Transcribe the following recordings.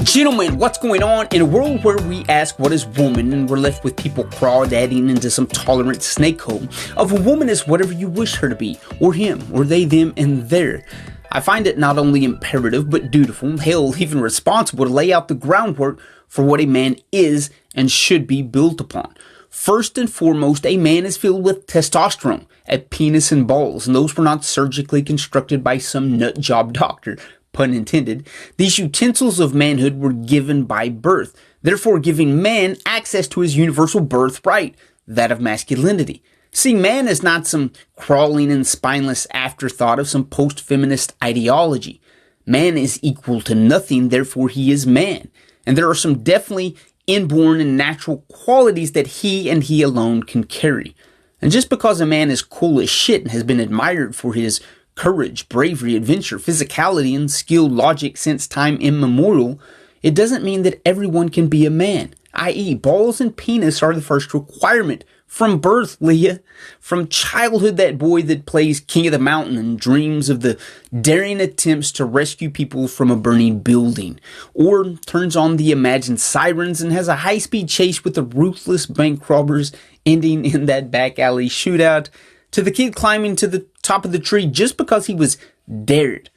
Gentlemen, what's going on? In a world where we ask what is woman and we're left with people crawdadding into some tolerant snake hole of a woman is whatever you wish her to be, or him, or they, them, and their. I find it not only imperative but dutiful, hell, even responsible to lay out the groundwork for what a man is and should be built upon. First and foremost, a man is filled with testosterone, a penis and balls, and those were not surgically constructed by some nut job doctor. Pun intended. These utensils of manhood were given by birth, therefore giving man access to his universal birthright, that of masculinity. See, man is not some crawling and spineless afterthought of some post-feminist ideology. Man is equal to nothing, therefore he is man. And there are some definitely inborn and natural qualities that he and he alone can carry. And just because a man is cool as shit and has been admired for his courage, bravery, adventure, physicality, and skilled logic since time immemorial, it doesn't mean that everyone can be a man, i.e. balls and penis are the first requirement. From birth, Leah. From childhood, that boy that plays King of the Mountain and dreams of the daring attempts to rescue people from a burning building. Or turns on the imagined sirens and has a high-speed chase with the ruthless bank robbers ending in that back alley shootout. To the kid climbing to the top of the tree just because he was dared.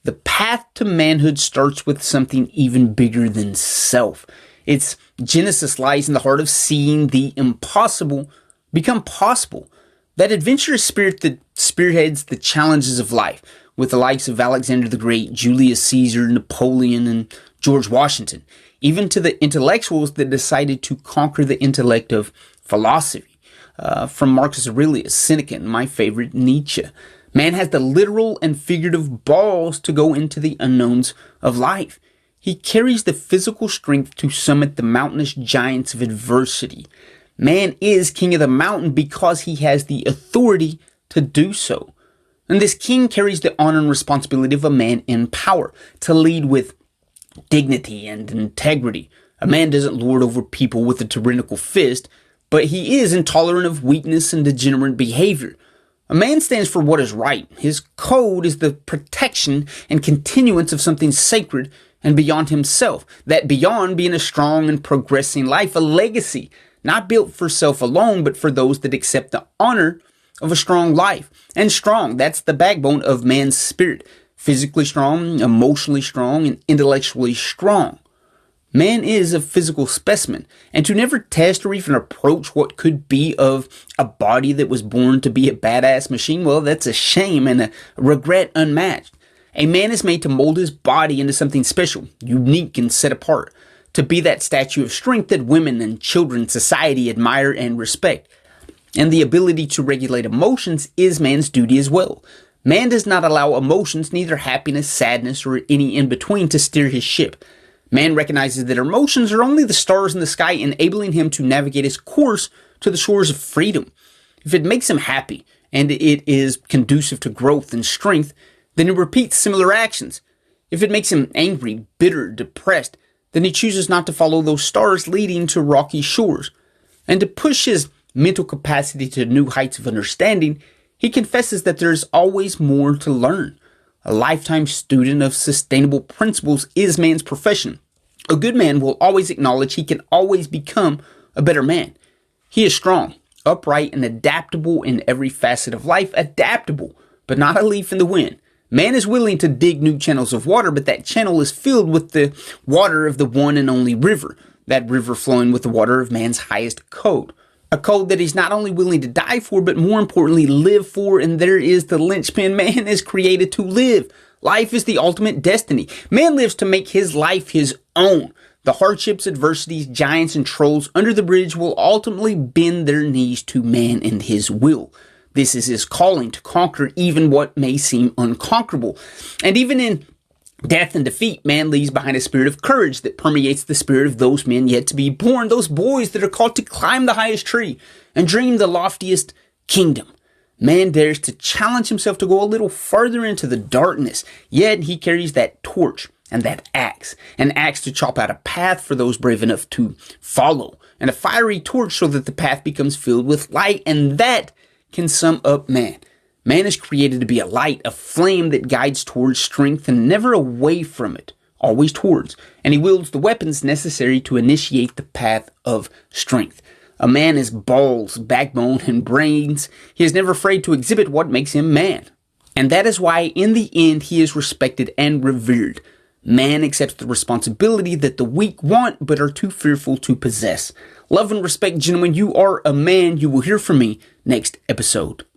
The path to manhood starts with something even bigger than self. Its genesis lies in the heart of seeing the impossible become possible. That adventurous spirit that spearheads the challenges of life, with the likes of Alexander the Great, Julius Caesar, Napoleon, and George Washington, even to the intellectuals that decided to conquer the intellect of philosophy. From Marcus Aurelius, Seneca, and my favorite, Nietzsche. Man has the literal and figurative balls to go into the unknowns of life. He carries the physical strength to summit the mountainous giants of adversity. Man is king of the mountain because he has the authority to do so. And this king carries the honor and responsibility of a man in power, to lead with dignity and integrity. A man doesn't lord over people with a tyrannical fist, but he is intolerant of weakness and degenerate behavior. A man stands for what is right. His code is the protection and continuance of something sacred and beyond himself. That beyond being a strong and progressing life, a legacy, not built for self alone, but for those that accept the honor of a strong life. And strong, that's the backbone of man's spirit. Physically strong, emotionally strong, and intellectually strong. Man is a physical specimen, and to never test or even approach what could be of a body that was born to be a badass machine, well, that's a shame and a regret unmatched. A man is made to mold his body into something special, unique, and set apart, to be that statue of strength that women and children, society admire and respect. And the ability to regulate emotions is man's duty as well. Man does not allow emotions, neither happiness, sadness, or any in between, to steer his ship. Man recognizes that emotions are only the stars in the sky, enabling him to navigate his course to the shores of freedom. If it makes him happy, and it is conducive to growth and strength, then he repeats similar actions. If it makes him angry, bitter, depressed, then he chooses not to follow those stars leading to rocky shores. And to push his mental capacity to new heights of understanding, he confesses that there is always more to learn. A lifetime student of sustainable principles is man's profession. A good man will always acknowledge he can always become a better man. He is strong, upright, and adaptable in every facet of life. Adaptable, but not a leaf in the wind. Man is willing to dig new channels of water, but that channel is filled with the water of the one and only river. That river flowing with the water of man's highest code. A code that he's not only willing to die for, but more importantly, live for. And there is the linchpin. Man is created to live. Life is the ultimate destiny. Man lives to make his life his own. The hardships, adversities, giants, and trolls under the bridge will ultimately bend their knees to man and his will. This is his calling, to conquer even what may seem unconquerable. And even in death and defeat, man leaves behind a spirit of courage that permeates the spirit of those men yet to be born, those boys that are called to climb the highest tree and dream the loftiest kingdom. Man dares to challenge himself to go a little further into the darkness, yet he carries that torch and that axe, an axe to chop out a path for those brave enough to follow, and a fiery torch so that the path becomes filled with light, and that can sum up man. Man is created to be a light, a flame that guides towards strength and never away from it. always towards, and he wields the weapons necessary to initiate the path of strength. A man is balls, backbone, and brains. He is never afraid to exhibit what makes him man. And that is why, in the end, he is respected and revered. Man accepts the responsibility that the weak want but are too fearful to possess. Love and respect, gentlemen. You are a man. You will hear from me next episode.